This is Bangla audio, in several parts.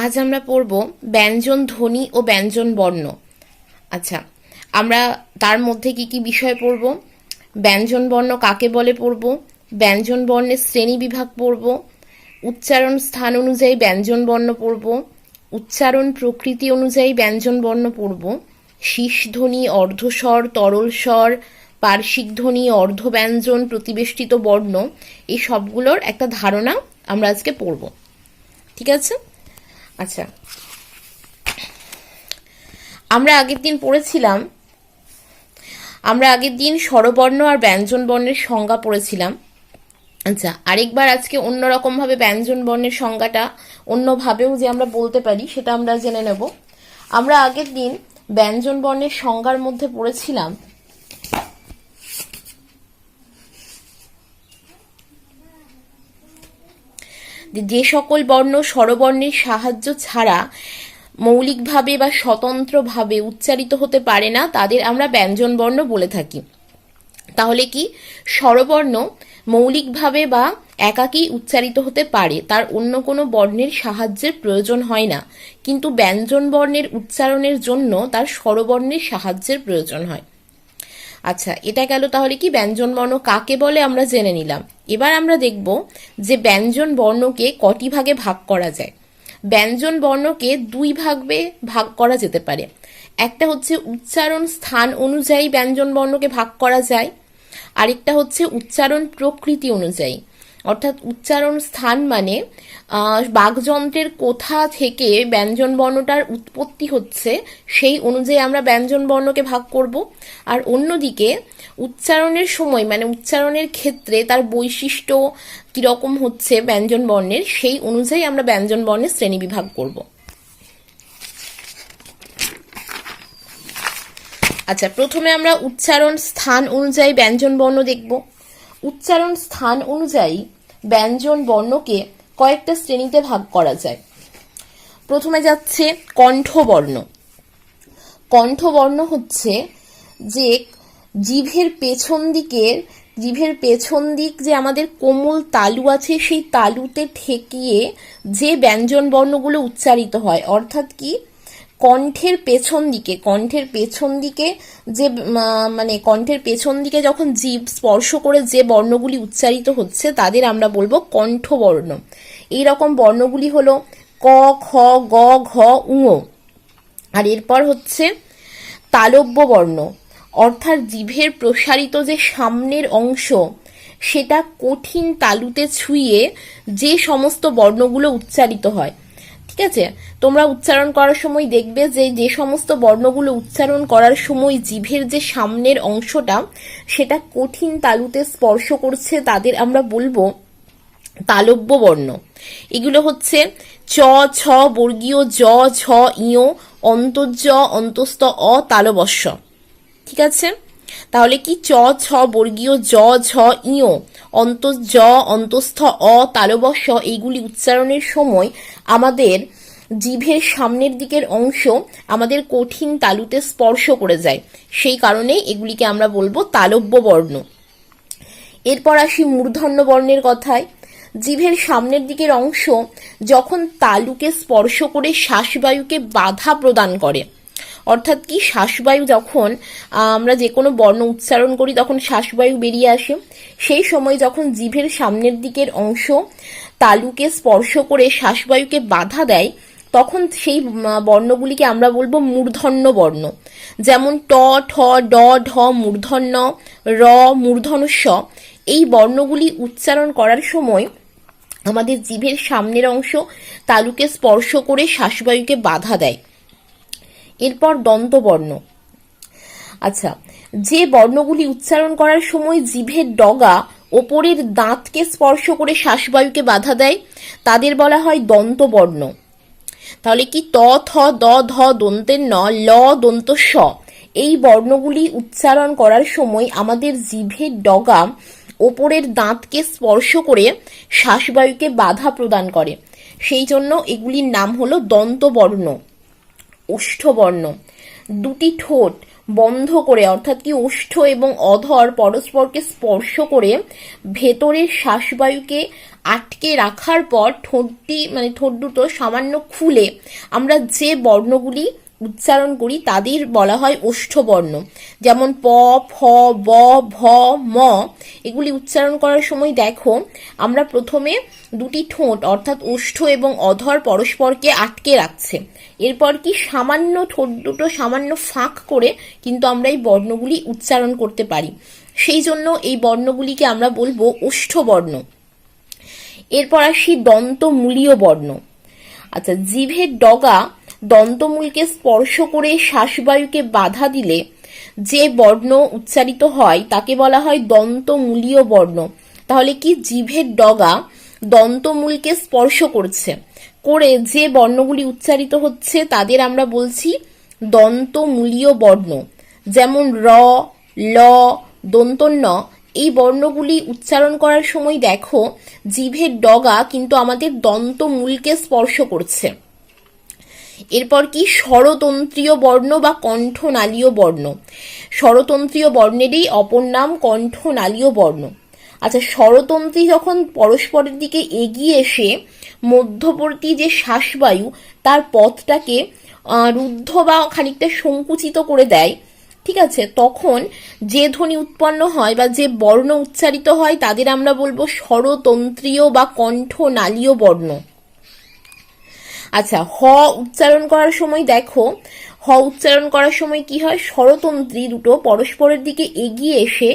আজ আমরা পড়ব ব্যঞ্জন ধ্বনি ও ব্যঞ্জন বর্ণ। আচ্ছা, আমরা তার মধ্যে কি কি বিষয় পড়ব? ব্যঞ্জন বর্ণ কাকে বলে পড়ব, ব্যঞ্জন বর্ণের শ্রেণী বিভাগ পড়ব, উচ্চারণ স্থান অনুযায়ী ব্যঞ্জন বর্ণ পড়ব, উচ্চারণ প্রকৃতি অনুযায়ী ব্যঞ্জন বর্ণ পড়ব, শীষ ধ্বনি, অর্ধস্বর, তরল স্বর, পার্শ্বিক ধ্বনি, অর্ধব্যঞ্জন, প্রতিবেষ্টিত বর্ণ, এই সবগুলোর একটা ধারণা আমরা আজকে পড়ব। ঠিক আছে? আচ্ছা, আমরা আগের দিন স্বরবর্ণ আর ব্যঞ্জন বর্ণের সংজ্ঞা পড়েছিলাম। আচ্ছা, আরেকবার আজকে অন্যরকম ভাবে ব্যঞ্জন বর্ণের সংজ্ঞাটা অন্যভাবেও যে আমরা বলতে পারি সেটা আমরা জেনে নেব। আমরা আগের দিন ব্যঞ্জন বর্ণের সংজ্ঞার মধ্যে পড়েছিলাম যে সকল বর্ণ স্বরবর্ণের সাহায্য ছাড়া মৌলিকভাবে বা স্বতন্ত্রভাবে উচ্চারিত হতে পারে না তাদের আমরা ব্যঞ্জন বর্ণ বলে থাকি। তাহলে কি স্বরবর্ণ মৌলিকভাবে বা একাকী উচ্চারিত হতে পারে, তার অন্য কোনো বর্ণের সাহায্যের প্রয়োজন হয় না, কিন্তু ব্যঞ্জন বর্ণের উচ্চারণের জন্য তার স্বরবর্ণের সাহায্যের প্রয়োজন হয়। আচ্ছা, এটা গেল তাহলে কি ব্যঞ্জন বর্ণ কাকে বলে আমরা জেনে নিলাম। এবার আমরা দেখব যে ব্যঞ্জন বর্ণকে কটি ভাগে ভাগ করা যায়। ব্যঞ্জন বর্ণকে দুই ভাগে ভাগ করা যেতে পারে। একটা হচ্ছে উচ্চারণ স্থান অনুযায়ী ব্যঞ্জন বর্ণকে ভাগ করা যায়, আরেকটা হচ্ছে উচ্চারণ প্রকৃতি অনুযায়ী। অর্থাৎ উচ্চারণ স্থান মানে বাকযন্ত্রের কোথা থেকে ব্যঞ্জন বর্ণটার উৎপত্তি হচ্ছে সেই অনুযায়ী আমরা ব্যঞ্জন বর্ণকে ভাগ করব। আর অন্যদিকে উচ্চারণের সময় মানে উচ্চারণের ক্ষেত্রে তার বৈশিষ্ট্য কিরকম হচ্ছে ব্যঞ্জন বর্ণের সেই অনুযায়ী আমরা ব্যঞ্জন বর্ণের শ্রেণী বিভাগ করব। আচ্ছা, প্রথমে আমরা উচ্চারণ স্থান অনুযায়ী ব্যঞ্জন বর্ণ দেখব। উচ্চারণ স্থান অনুযায়ী ব্যঞ্জন বর্ণকে কয়েকটা শ্রেণীতে ভাগ করা যায়। প্রথমে যাচ্ছে কণ্ঠবর্ণ। কণ্ঠবর্ণ হচ্ছে যে জিভের পেছন দিক যে আমাদের কোমল তালু আছে সেই তালুতে ঠেকিয়ে যে ব্যঞ্জন বর্ণগুলো উচ্চারিত হয়, অর্থাৎ কি কণ্ঠের পেছন দিকে যে কণ্ঠের পেছন দিকে যখন জিভ স্পর্শ করে যে বর্ণগুলি উচ্চারিত হচ্ছে তাদের আমরা বলবো কণ্ঠবর্ণ। এইরকম বর্ণগুলি হলো ক, খ, গ, ঘ, ঙ। আর এরপর হচ্ছে তালব্য বর্ণ, অর্থাৎ জিভের প্রসারিত যে সামনের অংশ সেটা কঠিন তালুতে ছুঁয়ে যে সমস্ত বর্ণগুলো উচ্চারিত হয়। ঠিক আছে, তোমরা উচ্চারণ করার সময় দেখবে যে সমস্ত বর্ণগুলো উচ্চারণ করার সময় জিভের যে সামনের অংশটা সেটা কঠিন তালুতে স্পর্শ করছে তাদের আমরা বলবো তালব্য বর্ণ। এগুলো হচ্ছে চ, ছ, বর্গীয় জ, ঝ, ইয়, অন্তর্জ, অন্তস্থ অ, তালবস্য। ঠিক আছে, তাহলে কি চ, ছ, বর্গীয় জ, ঝ, ইয়, অন্তর্জ, অন্তস্থ অ, তালবস্য এইগুলি উচ্চারণের সময় আমাদের জিভের সামনের দিকের অংশ আমাদের কঠিন তালুতে স্পর্শ করে যায়, সেই কারণেই এগুলিকে আমরা বলবো তালব্য বর্ণ। এরপর আসি মূর্ধন্য বর্ণের কথায়। জিভের সামনের দিকের অংশ যখন তালুকে স্পর্শ করে শ্বাসবায়ুকে বাধা প্রদান করে, অর্থাৎ কি শ্বাসবায়ু যখন আমরা যে কোনো বর্ণ উচ্চারণ করি তখন শ্বাসবায়ু বেরিয়ে আসে, সেই সময় যখন জিভের সামনের দিকের অংশ তালুকে স্পর্শ করে শ্বাসবায়ুকে বাধা দেয় তখন সেই বর্ণগুলিকে আমরা বলবো মূর্ধন্য বর্ণ। যেমন ট, ঠ, ড, ঢ মূর্ধন্য, র মূর্ধন্য স। এই বর্ণগুলি উচ্চারণ করার সময় আমাদের জিভের সামনের অংশ তালুকে স্পর্শ করে শ্বাসবায়ুকে বাধা দেয়। এরপর দন্তবর্ণ। আচ্ছা, যে বর্ণগুলি উচ্চারণ করার সময় জিভের ডগা ওপরের দাঁতকে স্পর্শ করে শ্বাসবায়ুকে বাধা দেয় তাদের বলা হয় দন্তবর্ণ। তাহলে কি ত, থ, দ, ধ দন্তের ন, ল দন্ত স, এই বর্ণগুলি উচ্চারণ করার সময় আমাদের জিভের ডগা ওপরের দাঁতকে স্পর্শ করে শ্বাসবায়ুকে বাধা প্রদান করে, সেই জন্য এগুলির নাম হলো দন্তবর্ণ। ওষ্ঠবর্ণ। দুটি ঠোঁট বন্ধ করে, অর্থাৎ কি ওষ্ঠ এবং অধর পরস্পরকে স্পর্শ করে ভেতরের শ্বাসবায়ুকে আটকে রাখার পর ঠোঁট দুটো সামান্য খুলে আমরা যে বর্ণগুলি উচ্চারণ করি তাদের বলা হয় ওষ্ঠবর্ণ। যেমন প, ফ, ব, ভ, ম এগুলি উচ্চারণ করার সময় দেখো আমরা প্রথমে দুটি ঠোঁট অর্থাৎ ওষ্ঠ এবং অধর পরস্পরকে আটকে রাখছে, এরপর কি সামান্য ঠোঁট দুটো সামান্য ফাঁক করে কিন্তু আমরা এই বর্ণগুলি উচ্চারণ করতে পারি, সেই জন্য এই বর্ণগুলিকে আমরা বলবো ওষ্ঠবর্ণ। এরপর আসি দন্তমূলীয় বর্ণ। আচ্ছা, জিভের ডগা দন্তমূলকে স্পর্শ করে শ্বাসবায়ুকে বাধা দিলে যে বর্ণ উচ্চারিত হয় তাকে বলা হয় দন্তমূলীয় বর্ণ। তাহলে কি জিভের ডগা দন্তমূলকে স্পর্শ করে যে বর্ণগুলি উচ্চারিত হচ্ছে তাদের আমরা বলছি দন্তমূলীয় বর্ণ। যেমন র, ল, দন্ত ন এই বর্ণগুলি উচ্চারণ করার সময় দেখো জিভের ডগা কিন্তু আমাদের দন্তমূলকে স্পর্শ করছে। এরপর কি স্বরতন্ত্রীয় বর্ণ বা কণ্ঠনালীয় বর্ণ। স্বরতন্ত্রীয় বর্ণেরই অপর নাম কণ্ঠনালীয় বর্ণ। আচ্ছা, স্বরতন্ত্রী যখন পরস্পরের দিকে এগিয়ে এসে মধ্যবর্তী যে শ্বাসবায়ু তার পথটাকে রুদ্ধ বা খানিকটা সংকুচিত করে দেয়, ঠিক আছে, তখন যে ধ্বনি উৎপন্ন হয় বা যে বর্ণ উচ্চারিত হয় তাদের আমরা বলবো স্বরতন্ত্রীয় বা কণ্ঠনালীয় বর্ণ। আচ্ছা, হ উচ্চারণ করার সময় দেখো হ উচ্চারণ করার সময় কি হয়, স্বরতন্ত্রী দুটো পরস্পরের দিকে এগিয়ে এসে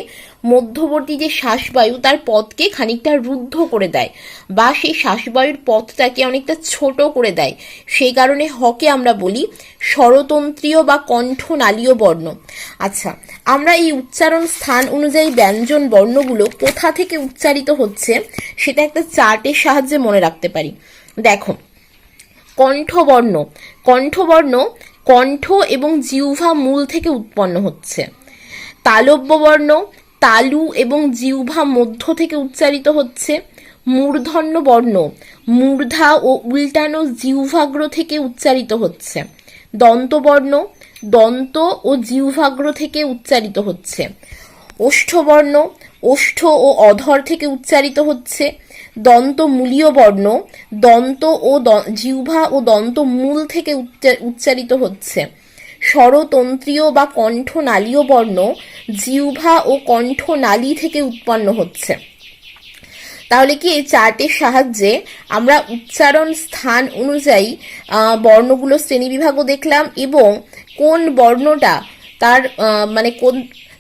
মধ্যবর্তী যে শ্বাসবায়ু তার পথকে খানিকটা রুদ্ধ করে দেয় বা সেই শ্বাসবায়ুর পথটাকে অনেকটা ছোট করে দেয়, সেই কারণে হকে আমরা বলি স্বরতন্ত্রীয় বা কণ্ঠনালীয় বর্ণ। আচ্ছা, আমরা এই উচ্চারণ স্থান অনুযায়ী ব্যঞ্জন বর্ণগুলো কোথা থেকে উচ্চারিত হচ্ছে সেটা একটা চার্টের সাহায্যে মনে রাখতে পারি। দেখো, কণ্ঠবর্ণ কণ্ঠ এবং জিহ্বা মূল থেকে উৎপন্ন হচ্ছে। তালব্য বর্ণ তালু এবং জিহ্বা মধ্য থেকে উচ্চারিত হচ্ছে। মূর্ধন্য বর্ণ মূর্ধা ও উল্টানো জিহ্বাগ্র থেকে উচ্চারিত হচ্ছে। দন্তবর্ণ দন্ত ও জিহ্বাগ্র থেকে উচ্চারিত হচ্ছে। ওষ্ঠবর্ণ ওষ্ঠ ও অধর থেকে উচ্চারিত হচ্ছে। দন্তমূলীয় বর্ণ দন্ত ও জিহ্বা ও দন্ত মূল থেকে উচ্চারিত হচ্ছে। স্বরতন্ত্রীয় বা কণ্ঠনালীয় বর্ণ জিহ্বা ও কণ্ঠনালী থেকে উৎপন্ন হচ্ছে। তাহলে কি এই চার্টের সাহায্যে আমরা উচ্চারণ স্থান অনুযায়ী বর্ণগুলো শ্রেণীবিভাগও দেখলাম এবং কোন বর্ণটা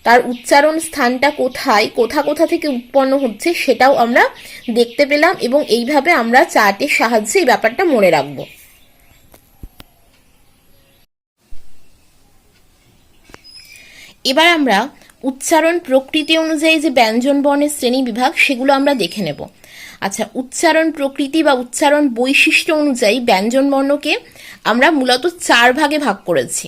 তার উচ্চারণ স্থানটা কোথা থেকে উৎপন্ন হচ্ছে সেটাও আমরা দেখতে পেলাম এবং এইভাবে আমরা চার্টের সাহায্যে এই ব্যাপারটা মনে রাখব। এবার আমরা উচ্চারণ প্রকৃতি অনুযায়ী যে ব্যঞ্জন বর্ণের শ্রেণী বিভাগ সেগুলো আমরা দেখে নেব। আচ্ছা, উচ্চারণ প্রকৃতি বা উচ্চারণ বৈশিষ্ট্য অনুযায়ী ব্যঞ্জন বর্ণকে আমরা মূলত 4 ভাগে ভাগ করেছি: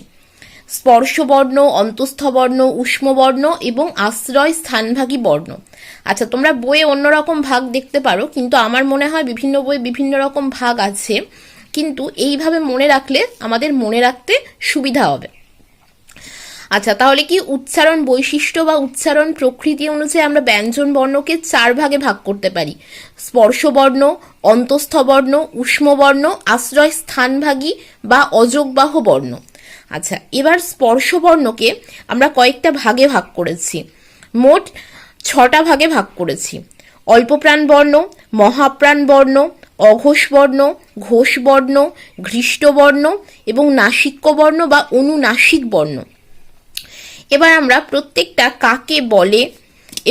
স্পর্শবর্ণ, অন্তঃস্থবর্ণ, উষ্মবর্ণ এবং আশ্রয় স্থানভাগী বর্ণ। আচ্ছা, তোমরা বইয়ে অন্যরকম ভাগ দেখতে পারো, কিন্তু আমার মনে হয় বিভিন্ন বইয়ে বিভিন্ন রকম ভাগ আছে, কিন্তু এইভাবে মনে রাখলে আমাদের মনে রাখতে সুবিধা হবে। আচ্ছা, তাহলে কি উচ্চারণ বৈশিষ্ট্য বা উচ্চারণ প্রকৃতি অনুযায়ী আমরা ব্যঞ্জন বর্ণকে 4 ভাগে ভাগ করতে পারি: স্পর্শবর্ণ, অন্তঃস্থবর্ণ, উষ্মবর্ণ, আশ্রয় স্থানভাগী বা অযোগবাহ বর্ণ। আচ্ছা, এবার স্পর্শবর্ণকে আমরা কয়েকটা ভাগে ভাগ করেছি, মোট 6টা ভাগে ভাগ করেছি: অল্পপ্রাণ বর্ণ, মহাপ্রাণ বর্ণ, অঘোষ বর্ণ, ঘোষ বর্ণ, ঘৃষ্ট বর্ণ এবং নাসিক্য বর্ণ বা অনুনাসিক বর্ণ। এবার আমরা প্রত্যেকটা কাকে বলে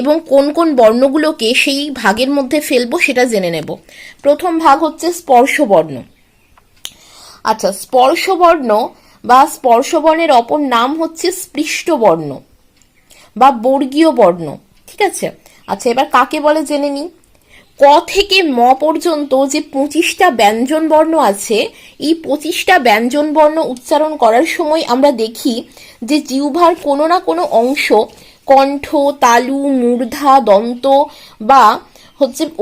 এবং কোন কোন বর্ণগুলোকে সেই ভাগের মধ্যে ফেলবো সেটা জেনে নেব। প্রথম ভাগ হচ্ছে স্পর্শবর্ণ। আচ্ছা, স্পর্শবর্ণ বা স্পর্শবর্ণের অপর নাম হচ্ছে স্পৃষ্ট বর্ণ বা বর্গীয় বর্ণ, ঠিক আছে। আচ্ছা, এবার কাকে বলে জেনে নিই। ক থেকে ম পর্যন্ত যে 25টা ব্যঞ্জন বর্ণ আছে, এই 25টা ব্যঞ্জন বর্ণ উচ্চারণ করার সময় আমরা দেখি যে জিহ্বার কোনো না কোনো অংশ কণ্ঠ, তালু, মূর্ধা, দন্ত বা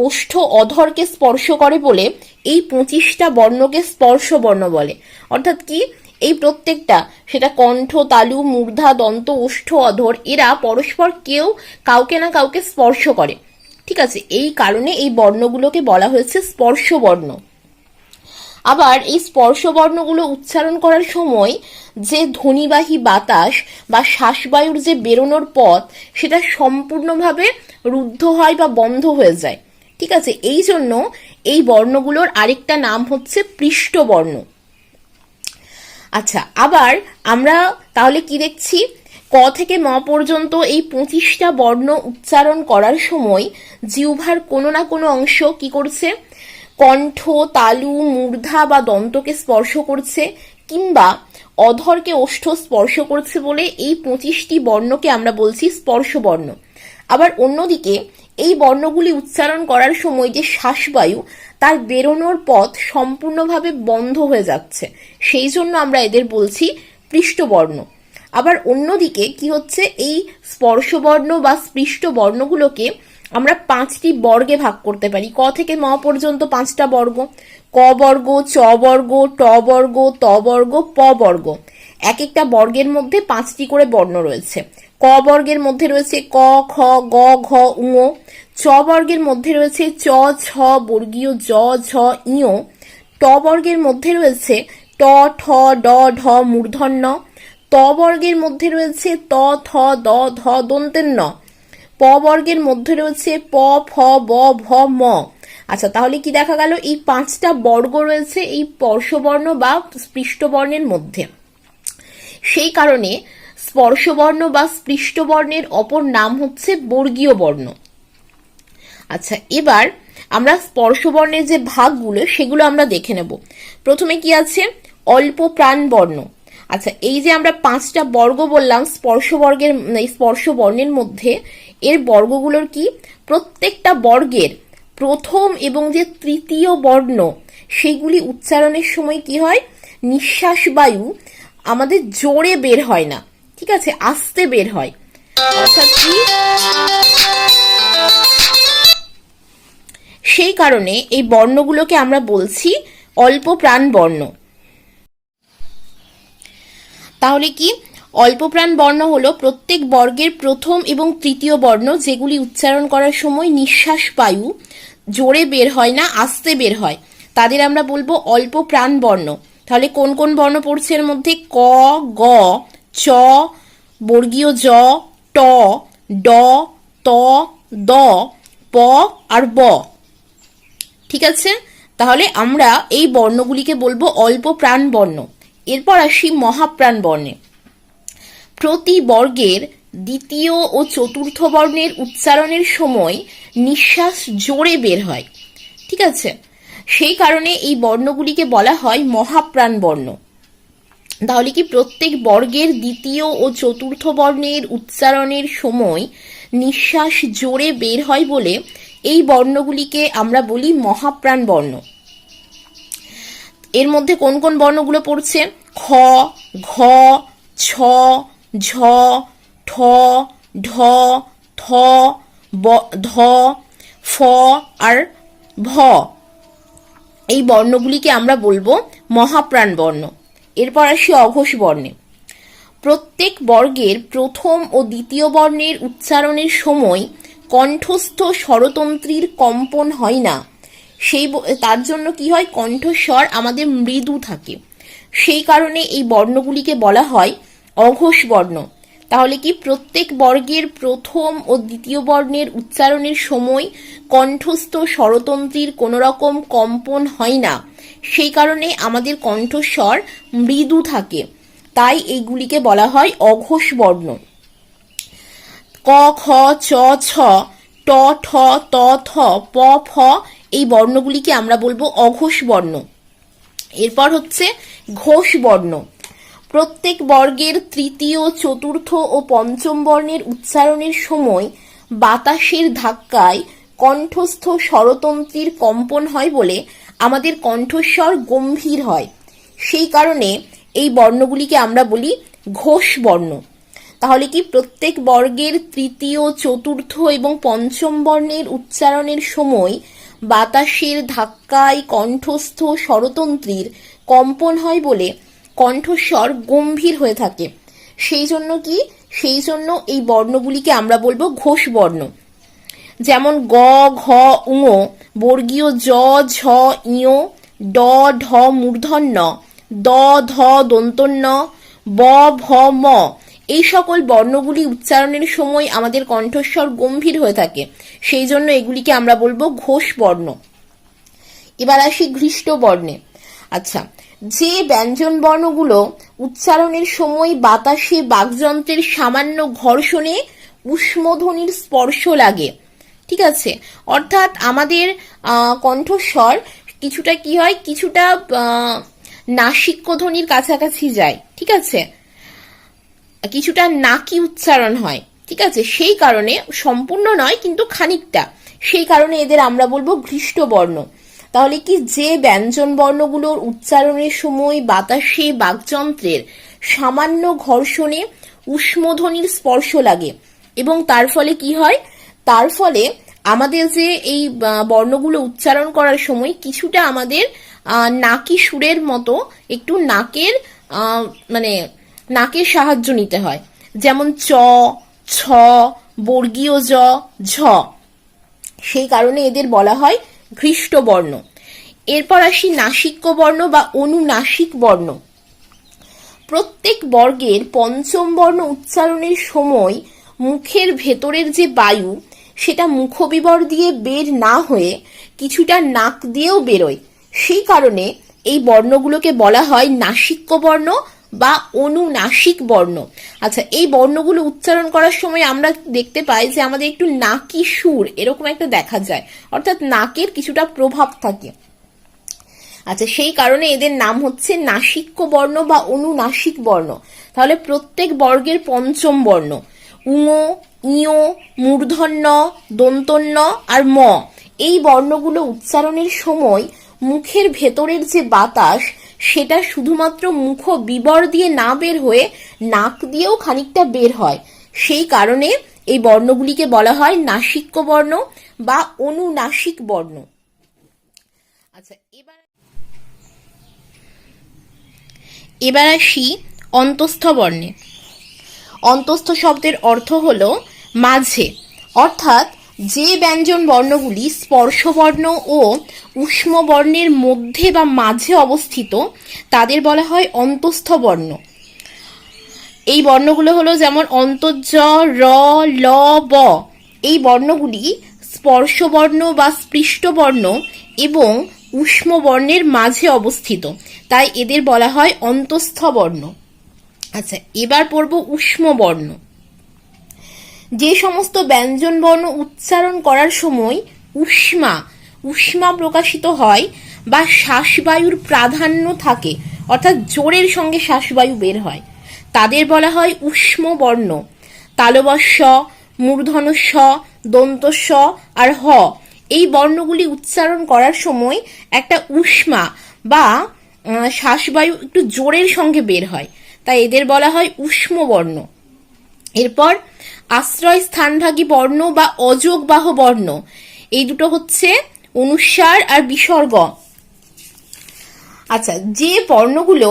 ওষ্ঠ, অধরকে স্পর্শ করে বলে এই 25টা বর্ণকে স্পর্শ বর্ণ বলে। অর্থাৎ কি, এই প্রত্যেকটা, সেটা কণ্ঠ, তালু, মূর্ধা, দন্ত, ওষ্ঠ, অধর, এরা পরস্পর কেউ কাউকে না কাউকে স্পর্শ করে। ঠিক আছে, এই কারণে এই বর্ণগুলোকে বলা হয়েছে স্পর্শ বর্ণ। আবার এই স্পর্শ বর্ণগুলো উচ্চারণ করার সময় যে ধ্বনিবাহী বাতাস বা শ্বাসবায়ুর যে বেরোনোর পথ, সেটা সম্পূর্ণভাবে রুদ্ধ হয় বা বন্ধ হয়ে যায়। ঠিক আছে, এই জন্য এই বর্ণগুলোর আরেকটা নাম হচ্ছে পৃষ্ঠবর্ণ। আচ্ছা, আবার আমরা তাহলে কি দেখছি, ক থেকে ম পর্যন্ত এই 25টা বর্ণ উচ্চারণ করার সময় জিহ্বার কোনো না কোনো অংশ কি করছে, কণ্ঠ, তালু, মূর্ধা বা দন্তকে স্পর্শ করছে, কিংবা অধরকে ওষ্ঠ স্পর্শ করছে বলে এই 25টি বর্ণকে আমরা বলছি স্পর্শ বর্ণ। আবার অন্যদিকে এই বর্ণগুলি উচ্চারণ করার সময় যে শ্বাসবায়ু, তার বেরোনোর পথ সম্পূর্ণভাবে বন্ধ হয়ে যাচ্ছে, সেই জন্য আমরা এদের বলছি পৃষ্ঠবর্ণ। আবার অন্যদিকে কি হচ্ছে, এই স্পর্শবর্ণ বা স্পৃষ্ট বর্ণগুলোকে আমরা 5টি বর্গে ভাগ করতে পারি। ক থেকে ম পর্যন্ত 5টা বর্গ, ক বর্গ, চ বর্গ, ট বর্গ, ত বর্গ, প বর্গ। এক একটা বর্গের মধ্যে 5টি করে বর্ণ রয়েছে। ক বর্গের মধ্যে রয়েছে ক, খ, গ, ঘ, ঙ। চ বর্গের মধ্যে রয়েছে চ, ছ, বর্গীয় জ, ঝ, ঞ। ট বর্গের মধ্যে রয়েছে ট, ঠ, ড, ঢ, মূর্ধন্য। ত বর্গের মধ্যে রয়েছে ত, থ, দ, ধ, দন্তের ন। প বর্গের মধ্যে রয়েছে প, ফ, ব, ভ, ম। আচ্ছা, তাহলে কি দেখা গেল, এই 5টা বর্গ রয়েছে এই স্পর্শবর্ণ বা স্পৃষ্টবর্ণের মধ্যে। সেই কারণে স্পর্শবর্ণ বা স্পৃষ্টবর্ণের অপর নাম হচ্ছে বর্গীয় বর্ণ। আচ্ছা, এবার আমরা স্পর্শবর্ণের যে ভাগগুলো সেগুলো আমরা দেখে নেব। প্রথমে কি আছে, অল্প প্রাণ বর্ণ। আচ্ছা, এই যে আমরা 5টা বর্গ বললাম স্পর্শ বর্ণের মধ্যে, এর বর্গগুলোর কি, প্রত্যেকটা বর্গের প্রথম এবং যে তৃতীয় বর্ণ, সেগুলি উচ্চারণের সময় কি হয়, নিঃশ্বাস বায়ু আমাদের জোরে বের হয় না, ঠিক আছে, আস্তে বের হয়। অর্থাৎ কি, সেই কারণে এই বর্ণগুলোকে আমরা বলছি অল্প প্রাণ বর্ণ। তাহলে কি, অল্প প্রাণ বর্ণ হলো প্রত্যেক বর্গের প্রথম এবং তৃতীয় বর্ণ, যেগুলি উচ্চারণ করার সময় নিঃশ্বাস বায়ু জোরে বের হয় না, আস্তে বের হয়, তাদের আমরা বলবো অল্প প্রাণ বর্ণ। তাহলে কোন কোন বর্ণ পড়ছে এর মধ্যে, ক, গ, চ, বর্গীয় জ, ট, ড, ত, দ, প আর ব। ঠিক আছে, তাহলে আমরা এই বর্ণগুলিকে বলবো অল্প প্রাণ বর্ণ। এরপর আসি মহাপ্রাণ বর্ণে। প্রতি বর্গের দ্বিতীয় ও চতুর্থ বর্ণের উচ্চারণের সময় নিঃশ্বাস জোরে বের হয়। ঠিক আছে, সেই কারণে এই বর্ণগুলিকে বলা হয় মহাপ্রাণ বর্ণ। তাহলে কি, প্রত্যেক বর্গের দ্বিতীয় ও চতুর্থ বর্ণের উচ্চারণের সময় নিঃশ্বাস জোরে বের হয় বলে এই বর্ণগুলিকে আমরা বলি মহাপ্রাণ বর্ণ। এর মধ্যে কোন কোন বর্ণগুলো পড়ছে, খ, ঘ, ছ, ঝ, ঠ, ঢ, থ, ধ, ফ আর ভ। এই বর্ণগুলিকে আমরা বলবো মহাপ্রাণ বর্ণ। এরপর আসি অঘোষ বর্ণে। প্রত্যেক বর্গের প্রথম ও দ্বিতীয় বর্ণের উচ্চারণের সময় কণ্ঠস্থ স্বরতন্ত্রীর কম্পন হয় না, তার জন্য কি হয়, কণ্ঠস্বর আমাদের মৃদু থাকে, সেই কারণে এই বর্ণগুলিকে বলা হয় অঘোষ বর্ণ। তাহলে কি, প্রত্যেক বর্গের প্রথম ও দ্বিতীয় বর্ণের উচ্চারণের সময় কণ্ঠস্থ স্বরতন্ত্রীর কোনো রকম কম্পন হয় না, সেই কারণে আমাদের কণ্ঠস্বর মৃদু থাকে, তাই এইগুলিকে বলা হয় অঘোষ বর্ণ। ক, খ, চ, ছ, ট, ঠ, ত, থ, প, ফ, এই বর্ণগুলিকে আমরা বলবো অঘোষ বর্ণ। এরপর হচ্ছে ঘোষ বর্ণ। প্রত্যেক বর্গের তৃতীয়, চতুর্থ ও পঞ্চম বর্ণের উচ্চারণের সময় বাতাসের ধাক্কায় কণ্ঠস্থ স্বরতন্ত্রীর কম্পন হয় বলে আমাদের কণ্ঠস্বর গম্ভীর হয়, সেই কারণে এই বর্ণগুলিকে আমরা বলি ঘোষ বর্ণ। তাহলে কি, প্রত্যেক বর্গের তৃতীয়, চতুর্থ এবং পঞ্চম বর্ণের উচ্চারণের সময় বাতাসের ধাক্কায় কণ্ঠস্থ স্বরতন্ত্রীর কম্পন হয় বলে কণ্ঠস্বর গম্ভীর হয়ে থাকে। সেই জন্য এই বর্ণগুলিকে আমরা বলবো ঘোষ বর্ণ। যেমন গ, ঘ, ঙ, বর্গীয় জ, ঝ, ঞ, ড, ঢ, মূর্ধন্য, দ, ধ, দন্তন্য, ব, ভ, ম, এই সকল বর্ণগুলি উচ্চারণের সময় আমাদের কণ্ঠস্বর গম্ভীর হয়ে থাকে, সেই জন্য এগুলিকে আমরা বলবো ঘোষ বর্ণ। এবার আসি ঘৃষ্ট বর্ণে। আচ্ছা, যে ব্যঞ্জন বর্ণগুলো উচ্চারণের সময় বাতাসে বাকযন্ত্রের সামান্য ঘর্ষণে ঊষ্মধ্বনির স্পর্শ লাগে, ঠিক আছে, অর্থাৎ আমাদের কণ্ঠস্বর কিছুটা কি হয়, কিছুটা নাসিক্য ধ্বনির কাছাকাছি যায়, ঠিক আছে, কিছুটা নাকি উচ্চারণ হয়, ঠিক আছে, সেই কারণে, সম্পূর্ণ নয় কিন্তু খানিকটা, সেই কারণে এদের আমরা বলবো ঘৃষ্ট বর্ণ। তাহলে কি, যে ব্যঞ্জন বর্ণগুলোর উচ্চারণের সময় বাতাসে বাকযন্ত্রের সামান্য ঘর্ষণে ঊষ্মধ্বনির স্পর্শ লাগে এবং তার ফলে কি হয়, তার ফলে আমাদের যে এই বর্ণগুলো উচ্চারণ করার সময় কিছুটা আমাদের নাকি সুরের মতো একটু নাকের সাহায্য নিতে হয়। যেমন চ, ছ, বর্গীয় জ, ঝ, সেই কারণে এদের বলা হয় ঘৃষ্ট বর্ণ। এরপর আসি নাসিক্য বর্ণ বা অনুনাসিক বর্ণ। প্রত্যেক বর্গের পঞ্চম বর্ণ উচ্চারণের সময় মুখের ভেতরের যে বায়ু, সেটা মুখবিবর দিয়ে বের না হয়ে কিছুটা নাক দিয়েও বেরোয়, সেই কারণে এই বর্ণগুলোকে বলা হয় নাসিক্য বর্ণ বা অনুনাসিক বর্ণ। আচ্ছা, এই বর্ণগুলো উচ্চারণ করার সময় আমরা দেখতে পাই যে আমাদের একটু নাকি সুর এরকম একটা দেখা যায়, অর্থাৎ নাকের কিছুটা প্রভাব থাকে। আচ্ছা, সেই কারণে এদের নাম হচ্ছে নাসিক্য বর্ণ বা অনুনাসিক বর্ণ। তাহলে প্রত্যেক বর্গের পঞ্চম বর্ণ ঙ, ঞ, মূর্ধন্য, দন্তন্য আর ম, এই বর্ণগুলো উচ্চারণের সময় মুখের ভেতরের যে বাতাস, সেটা শুধুমাত্র মুখ বিবর দিয়ে না বের হয়ে নাক দিয়েও খানিকটা বের হয়, সেই কারণে এই বর্ণগুলিকে বলা হয় নাসিক্য বর্ণ বা অনুনাসিক বর্ণ। আচ্ছা, এবার আসি অন্তঃস্থ বর্ণে। অন্তঃস্থ শব্দের অর্থ হলো মাঝে, অর্থাৎ যে ব্যঞ্জন বর্ণগুলি স্পর্শবর্ণ ও ঊষ্ম বর্ণের মধ্যে বা মাঝে অবস্থিত তাদের বলা হয় অন্তঃস্থ বর্ণ। এই বর্ণগুলো হলো যেমন অন্তর্জ, র, ল, ব, এই বর্ণগুলি স্পর্শবর্ণ বা স্পৃষ্টবর্ণ এবং ঊষ্ম বর্ণের মাঝে অবস্থিত, তাই এদের বলা হয় অন্তঃস্থ বর্ণ। আচ্ছা, এবার পড়ব ঊষ্ম বর্ণ। যে সমস্ত ব্যঞ্জন বর্ণ উচ্চারণ করার সময় উষ্মা প্রকাশিত হয় বা শ্বাসবায়ুর প্রাধান্য থাকে, অর্থাৎ জোরের সঙ্গে শ্বাসবায়ু বের হয়, তাদের বলা হয় ঊষ্ম বর্ণ। তালবস্য, মূর্ধনস্ব, দন্তস্ব আর হ, এই বর্ণগুলি উচ্চারণ করার সময় একটা উষ্মা বা শ্বাসবায়ু একটু জোরের সঙ্গে বের হয়, তাই এদের বলা হয় ঊষ্ম বর্ণ। এরপর আশ্রয় স্থানভাগী বর্ণ বা অযোগবাহ বর্ণ, এই দুটো হচ্ছে অনুস্বার আর বিসর্গ। আচ্ছা, যে বর্ণগুলো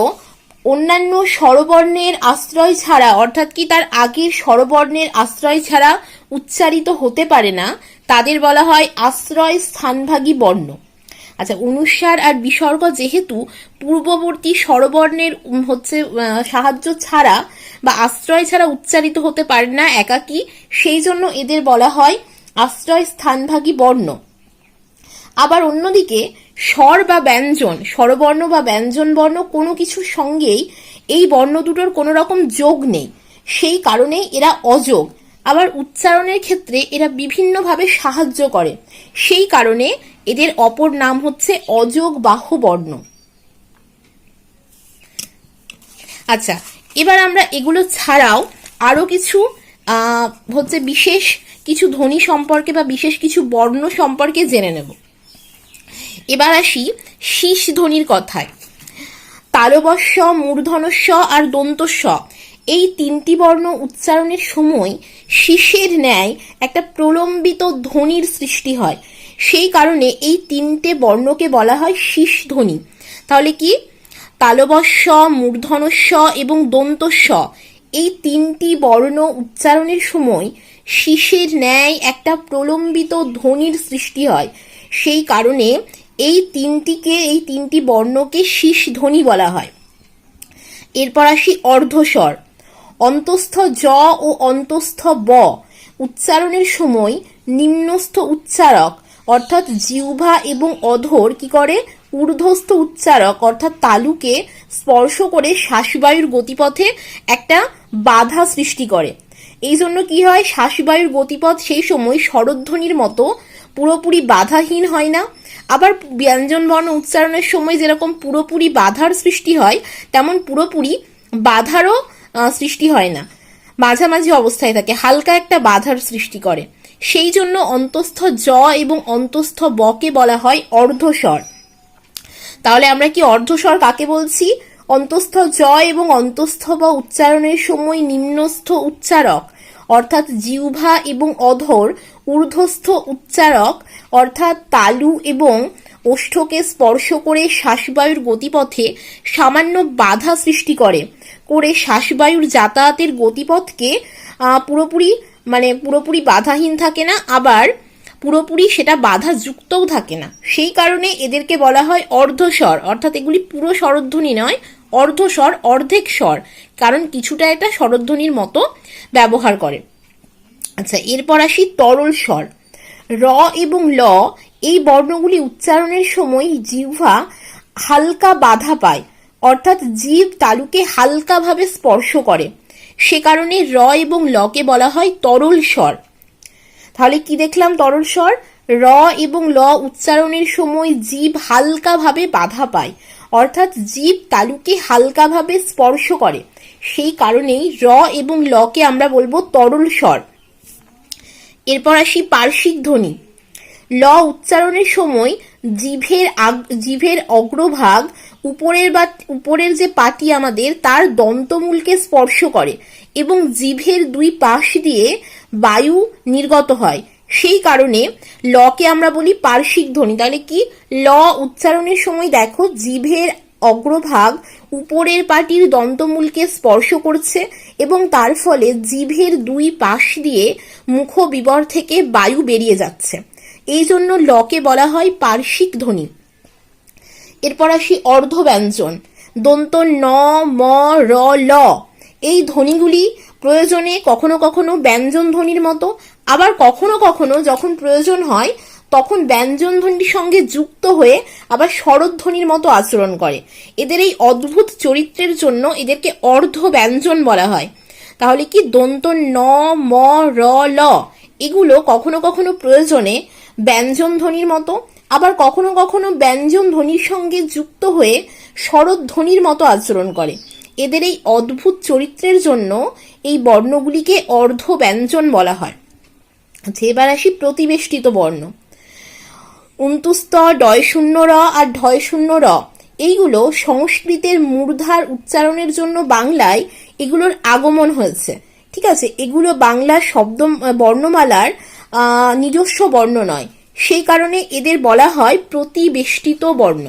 অন্যান্য স্বরবর্ণের আশ্রয় ছাড়া, অর্থাৎ কি তার আগের স্বরবর্ণের আশ্রয় ছাড়া উচ্চারিত হতে পারে না, তাদের বলা হয় আশ্রয় স্থানভাগী বর্ণ। আচ্ছা, অনুস্বার আর বিসর্গ যেহেতু পূর্ববর্তী স্বরবর্ণের সাহায্য ছাড়া বা আশ্রয় ছাড়া উচ্চারিত হতে পারে না একাকী, সেই জন্য এদের বলা হয় আশ্রয় স্থানভাগী বর্ণ। আবার অন্যদিকে স্বর বা ব্যঞ্জন, স্বরবর্ণ বা ব্যঞ্জন বর্ণ কোনো কিছুর সঙ্গেই এই বর্ণ দুটোর কোনো রকম যোগ নেই, সেই কারণেই এরা অযোগ। আবার উচ্চারণের ক্ষেত্রে এরা বিভিন্নভাবে সাহায্য করে, সেই কারণে এদের অপর নাম হচ্ছে অযোগবাহ বর্ণ। আচ্ছা, এবার আমরা এগুলো ছাড়াও আরো কিছু বিশেষ কিছু ধ্বনি সম্পর্কে বা বিশেষ কিছু বর্ণ সম্পর্কে জেনে নেব। এবার আসি শীষ ধ্বনির কথায়। তালবস্য, মূর্ধনস্ব আর দন্তস্ব, এই তিনটি বর্ণ উচ্চারণের সময় শীষের ন্যায় একটা প্রলম্বিত ধ্বনির সৃষ্টি হয়, সেই কারণে এই তিনটে বর্ণকে বলা হয় শীষ ধ্বনি। তাহলে কি, তালবস্য, মূর্ধনস্য এবং দন্তস্য এই তিনটি বর্ণ উচ্চারণের সময় শীষের ন্যায় একটা প্রলম্বিত ধ্বনির সৃষ্টি হয়। সেই কারণে এই তিনটি বর্ণকে শীষ ধ্বনি বলা হয়। এরপর আসি অর্ধস্বর। অন্তস্থ জ ও অন্তস্থ ব উচ্চারণের সময় নিম্নস্থ উচ্চারক অর্থাৎ জিহ্বা এবং অধর কি করে, ঊর্ধ্বস্থ উচ্চারক অর্থাৎ তালুকে স্পর্শ করে শ্বাসবায়ুর গতিপথে একটা বাধা সৃষ্টি করে। এই জন্য কি হয়, শ্বাসবায়ুর গতিপথ সেই সময় স্বরধ্বনির মতো পুরোপুরি বাধাহীন হয় না। আবার ব্যঞ্জন বর্ণ উচ্চারণের সময় যেরকম পুরোপুরি বাধার সৃষ্টি হয়, তেমন পুরোপুরি বাধারও সৃষ্টি হয় না, মাঝামাঝি অবস্থায় থাকে, হালকা একটা বাধার সৃষ্টি করে। সেই জন্য অন্তস্থ জ এবং অন্তস্থ বকে বলা হয় অর্ধস্বর। তাহলে আমরা কি অর্ধস্বর কাকে বলছি? অন্তস্থ জ এবং অন্তস্থ ব উচ্চারণের সময় নিম্নস্থ উচ্চারক অর্থাৎ জিহ্বা এবং অধর ঊর্ধ্বস্থ উচ্চারক অর্থাৎ তালু এবং ওষ্ঠকে স্পর্শ করে শ্বাসবায়ুর গতিপথে সামান্য বাধা সৃষ্টি করে শ্বাসবায়ুর যাতায়াতের গতিপথকে পুরোপুরি বাধাহীন থাকে না, আবার পুরোপুরি সেটা বাধা যুক্তও থাকে না। সেই কারণে এদেরকে বলা হয় অর্ধস্বর, অর্থাৎ এগুলি পুরো স্বরধ্বনি নয়, অর্ধস্বর, অর্ধেক স্বর, কারণ কিছুটা এটা স্বরধ্বনির মতো ব্যবহার করে। আচ্ছা, এরপর আসি তরল স্বর। র এবং ল এই বর্ণগুলি উচ্চারণের সময় জিহ্বা হালকা বাধা পায়, অর্থাৎ জিভ তালুকে হালকাভাবে স্পর্শ করে, সে কারণে র এবং লকে বলা হয় তরল স্বর। তাহলে কি দেখলাম? তরল স্বর, র এবং ল উচ্চারণের সময় জিভ হালকাভাবে বাধা পায়, অর্থাৎ জিভ তালুকে হালকাভাবে স্পর্শ করে, সেই কারণেই র এবং লকে আমরা বলবো তরল স্বর। এরপর আসি পার্শ্বিক ধ্বনি। ল উচ্চারণের সময় জিভের অগ্রভাগ উপরের যে পাটি আমাদের তার দন্তমূলকে স্পর্শ করে এবং জিভের দুই পাশ দিয়ে বায়ু নির্গত হয়, সেই কারণে লকে আমরা বলি পার্শ্বিক ধ্বনি। তাহলে কি, ল উচ্চারণের সময় দেখো জিভের অগ্রভাগ উপরের পাটির দন্তমূলকে স্পর্শ করছে এবং তার ফলে জিভের দুই পাশ দিয়ে মুখবিবর থেকে বায়ু বেরিয়ে যাচ্ছে, এই জন্য লকে বলা হয় পার্শ্বিক ধ্বনি। এরপর আসি অর্ধ ব্যঞ্জন। দন্ত ন, ম, র, ল এই ধ্বনিগুলি প্রয়োজনে কখনো কখনো ব্যঞ্জন ধ্বনির মতো, আবার কখনো কখনো যখন প্রয়োজন হয় তখন ব্যঞ্জন ধ্বনির সঙ্গে যুক্ত হয়ে আবার স্বরধ্বনির মতো আচরণ করে। এদের এই অদ্ভুত চরিত্রের জন্য এদেরকে অর্ধ ব্যঞ্জন বলা হয়। তাহলে কি, দন্ত ন, ম, র, ল এগুলো কখনো কখনো প্রয়োজনে ব্যঞ্জন ধ্বনির মতো, আবার কখনো কখনো ব্যঞ্জন ধ্বনির সঙ্গে যুক্ত হয়ে স্বরধ্বনির মতো আচরণ করে। এদের এই অদ্ভুত চরিত্রের জন্য এই বর্ণগুলিকে অর্ধ ব্যঞ্জন বলা হয়। আচ্ছা, এবার আসি প্রতিবেষ্টিত বর্ণ। উন্তুস্ত, ডয় শূন্য র আর ঢয় শূন্য র এইগুলো সংস্কৃতের মূর্ধার উচ্চারণের জন্য বাংলায় এগুলোর আগমন হয়েছে। ঠিক আছে, এগুলো বাংলা বর্ণমালার নিজস্ব বর্ণ নয়, সেই কারণে এদের বলা হয় প্রতিবেষ্টিত বর্ণ।